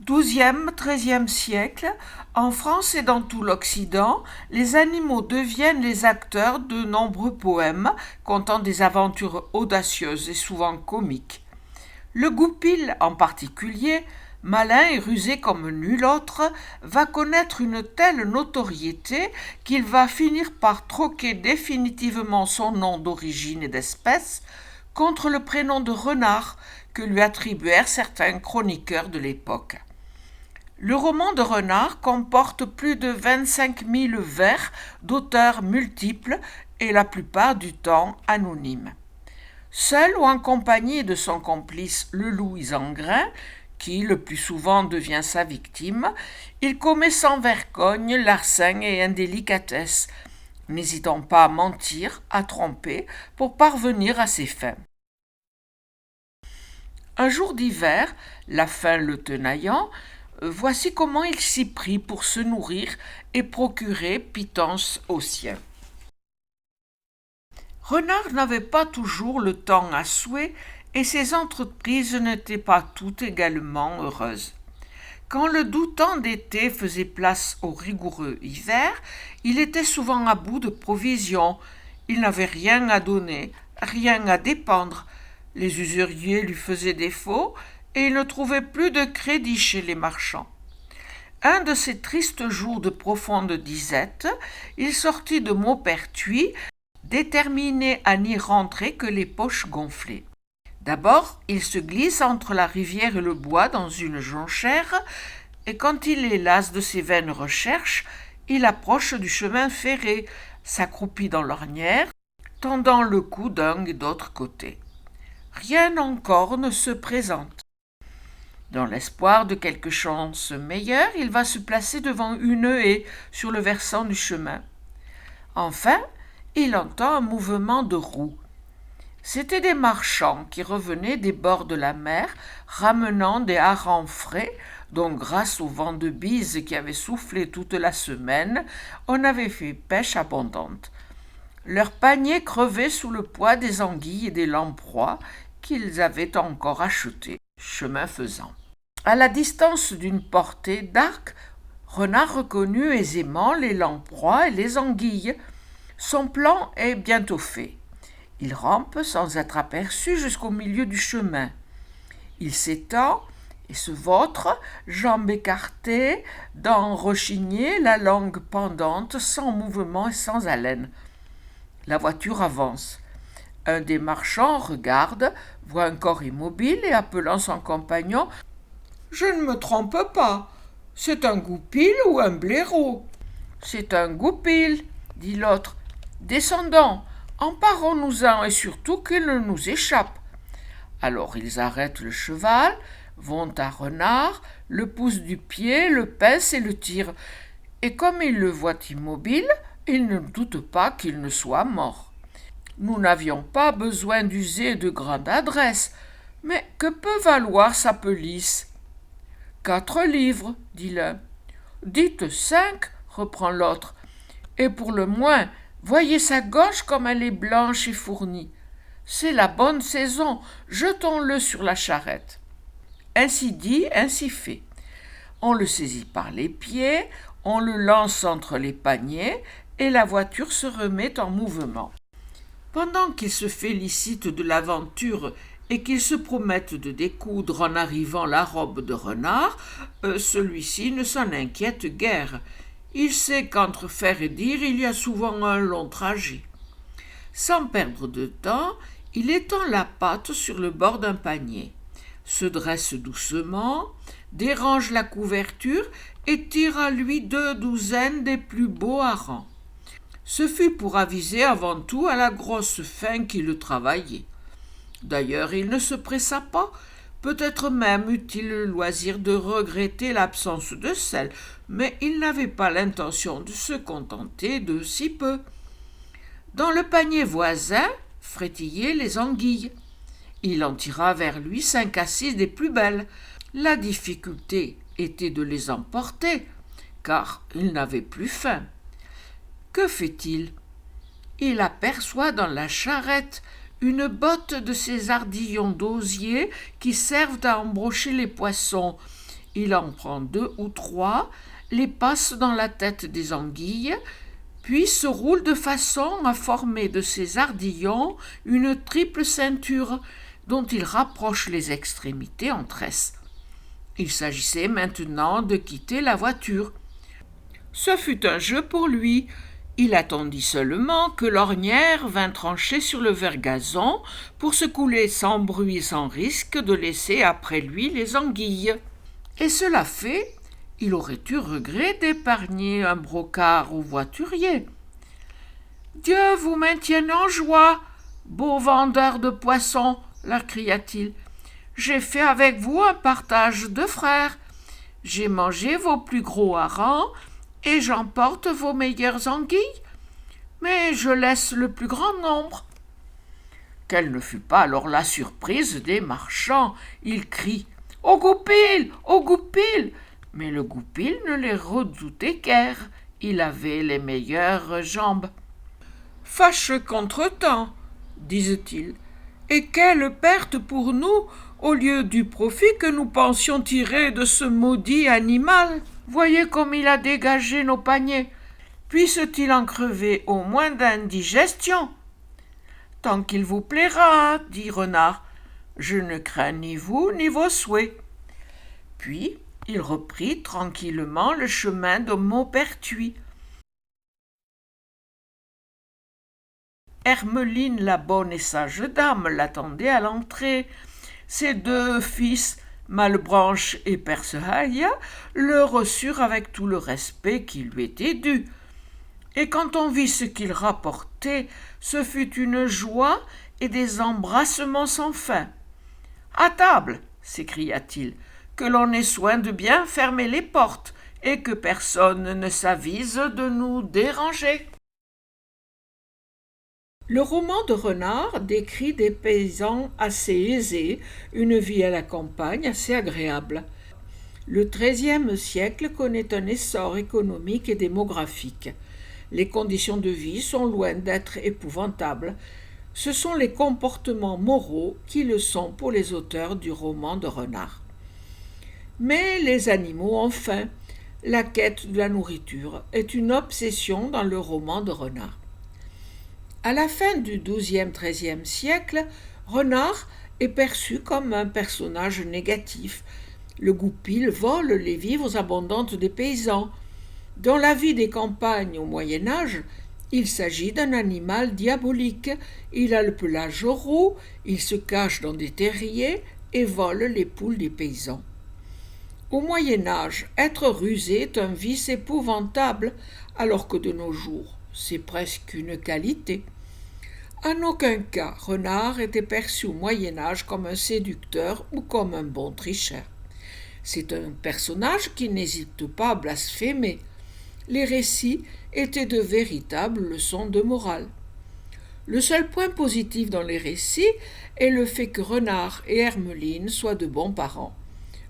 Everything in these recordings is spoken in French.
XIIe, XIIIe siècle, en France et dans tout l'Occident, les animaux deviennent les acteurs de nombreux poèmes contant des aventures audacieuses et souvent comiques. Le goupil, en particulier, malin et rusé comme nul autre, va connaître une telle notoriété qu'il va finir par troquer définitivement son nom d'origine et d'espèce contre le prénom de renard que lui attribuèrent certains chroniqueurs de l'époque. Le roman de Renard comporte plus de 25 000 vers d'auteurs multiples et la plupart du temps anonymes. Seul ou en compagnie de son complice le loup Isengrin, qui le plus souvent devient sa victime, il commet sans vergogne larcène et indélicatesse, n'hésitant pas à mentir, à tromper, pour parvenir à ses fins. Un jour d'hiver, la faim le tenaillant, voici comment il s'y prit pour se nourrir et procurer pitance aux siens. Renard n'avait pas toujours le temps à souhait et ses entreprises n'étaient pas toutes également heureuses. Quand le doux temps d'été faisait place au rigoureux hiver, il était souvent à bout de provisions. Il n'avait rien à donner, rien à dépendre. Les usuriers lui faisaient défaut et il ne trouvait plus de crédit chez les marchands. Un de ces tristes jours de profonde disette, il sortit de Maupertuis, déterminé à n'y rentrer que les poches gonflées. D'abord, il se glisse entre la rivière et le bois dans une jonchère, et quand il est las de ses vaines recherches, il approche du chemin ferré, s'accroupit dans l'ornière, tendant le cou d'un et d'autre côté. Rien encore ne se présente. Dans l'espoir de quelque chance meilleure, il va se placer devant une haie sur le versant du chemin. Enfin, il entend un mouvement de roues. C'étaient des marchands qui revenaient des bords de la mer, ramenant des harengs frais, dont grâce au vent de bise qui avait soufflé toute la semaine, on avait fait pêche abondante. Leurs paniers crevaient sous le poids des anguilles et des lamproies qu'ils avaient encore achetées, chemin faisant. À la distance d'une portée d'arc, Renard reconnut aisément les lamproies et les anguilles. Son plan est bientôt fait. Il rampe sans être aperçu jusqu'au milieu du chemin. Il s'étend et se vautre, jambes écartées, dents rechignées, la langue pendante, sans mouvement et sans haleine. La voiture avance. Un des marchands regarde, voit un corps immobile et appelant son compagnon « Je ne me trompe pas, c'est un goupil ou un blaireau ?»« C'est un goupil, » dit l'autre. « Descendons, emparons-nous-en et surtout qu'il ne nous échappe. » Alors ils arrêtent le cheval, vont à Renard, le poussent du pied, le pincent et le tirent. Et comme ils le voient immobile, ils ne doutent pas qu'il ne soit mort. Nous n'avions pas besoin d'user de grande adresse, mais que peut valoir sa pelisse ? 4 livres, dit l'un. Dites 5, reprend l'autre. Et pour le moins, voyez sa gorge comme elle est blanche et fournie. C'est la bonne saison, jetons-le sur la charrette. Ainsi dit, ainsi fait. On le saisit par les pieds, on le lance entre les paniers, et la voiture se remet en mouvement. Pendant qu'ils se félicitent de l'aventure et qu'ils se promettent de découdre en arrivant la robe de Renard, celui-ci ne s'en inquiète guère. Il sait qu'entre faire et dire, il y a souvent un long trajet. Sans perdre de temps, il étend la patte sur le bord d'un panier, se dresse doucement, dérange la couverture et tire à lui 2 douzaines des plus beaux harengs. Ce fut pour aviser avant tout à la grosse faim qui le travaillait. D'ailleurs, il ne se pressa pas. Peut-être même eut-il le loisir de regretter l'absence de sel, mais il n'avait pas l'intention de se contenter de si peu. Dans le panier voisin frétillaient les anguilles. Il en tira vers lui 5 à 6 des plus belles. La difficulté était de les emporter, car il n'avait plus faim. Que fait-il ? Il aperçoit dans la charrette une botte de ces ardillons d'osier qui servent à embrocher les poissons, Il en prend 2 ou 3, les passe dans la tête des anguilles, puis se roule de façon à former de ces ardillons une triple ceinture dont il rapproche les extrémités en tresse. Il s'agissait maintenant de quitter la voiture. Ce fut un jeu pour lui. Il attendit seulement que l'ornière vînt trancher sur le vert gazon pour se couler sans bruit et sans risque de laisser après lui les anguilles. Et cela fait, il aurait eu regret d'épargner un brocard au voiturier. « Dieu vous maintienne en joie, beau vendeur de poissons !» leur cria-t-il. « J'ai fait avec vous un partage de frères. J'ai mangé vos plus gros harengs et j'emporte vos meilleures anguilles, mais je laisse le plus grand nombre. » Quelle ne fut pas alors la surprise des marchands. Ils crient « Au goupil, au goupil !» Mais le goupil ne les redoutait guère. Il avait les meilleures jambes. « Fâcheux contretemps, disent-ils, et quelle perte pour nous au lieu du profit que nous pensions tirer de ce maudit animal. Voyez comme il a dégagé nos paniers. Puisse-t-il en crever au moins d'indigestion ? » « Tant qu'il vous plaira, dit Renard, je ne crains ni vous ni vos souhaits. » Puis il reprit tranquillement le chemin de Maupertuis. Hermeline, la bonne et sage dame, l'attendait à l'entrée. Ses 2 fils, Malebranche et Percehaïa, le reçurent avec tout le respect qui lui était dû. Et quand on vit ce qu'il rapportait, ce fut une joie et des embrassements sans fin. « À table !» s'écria-t-il, « que l'on ait soin de bien fermer les portes et que personne ne s'avise de nous déranger. » Le roman de Renard décrit des paysans assez aisés, une vie à la campagne assez agréable. Le XIIIe siècle connaît un essor économique et démographique. Les conditions de vie sont loin d'être épouvantables. Ce sont les comportements moraux qui le sont pour les auteurs du roman de Renard. Mais les animaux ont faim. La quête de la nourriture est une obsession dans le roman de Renard. À la fin du XIIe-XIIIe siècle, Renard est perçu comme un personnage négatif. Le goupil vole les vivres abondantes des paysans. Dans la vie des campagnes au Moyen Âge, il s'agit d'un animal diabolique. Il a le pelage roux, il se cache dans des terriers et vole les poules des paysans. Au Moyen Âge, être rusé est un vice épouvantable, alors que de nos jours, c'est presque une qualité. En aucun cas, Renard était perçu au Moyen Âge comme un séducteur ou comme un bon tricheur. C'est un personnage qui n'hésite pas à blasphémer. Les récits étaient de véritables leçons de morale. Le seul point positif dans les récits est le fait que Renard et Hermeline soient de bons parents.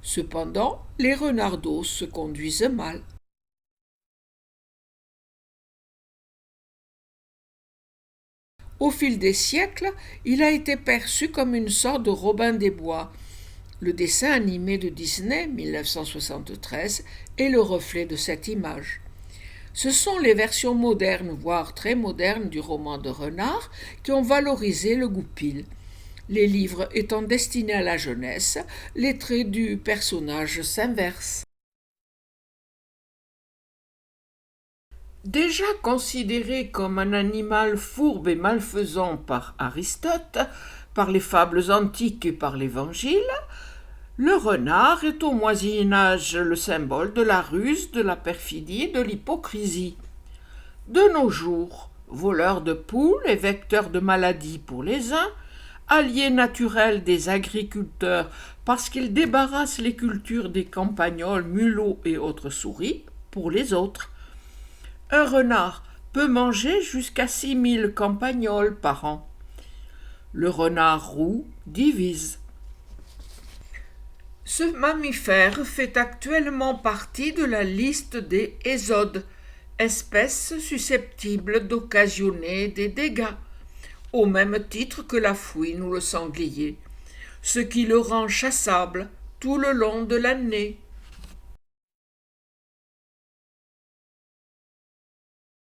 Cependant, les renardos se conduisent mal. Au fil des siècles, il a été perçu comme une sorte de Robin des Bois. Le dessin animé de Disney, 1973, est le reflet de cette image. Ce sont les versions modernes, voire très modernes, du roman de Renard qui ont valorisé le goupil. Les livres étant destinés à la jeunesse, les traits du personnage s'inversent. Déjà considéré comme un animal fourbe et malfaisant par Aristote, par les fables antiques et par l'Évangile, le renard est au Moyen-Âge le symbole de la ruse, de la perfidie et de l'hypocrisie. De nos jours, voleur de poules et vecteur de maladies pour les uns, allié naturel des agriculteurs parce qu'il débarrasse les cultures des campagnols, mulots et autres souris pour les autres. Un renard peut manger jusqu'à 6000 campagnols par an. Le renard roux divise. Ce mammifère fait actuellement partie de la liste des ésodes, espèces susceptibles d'occasionner des dégâts, au même titre que la fouine ou le sanglier, ce qui le rend chassable tout le long de l'année.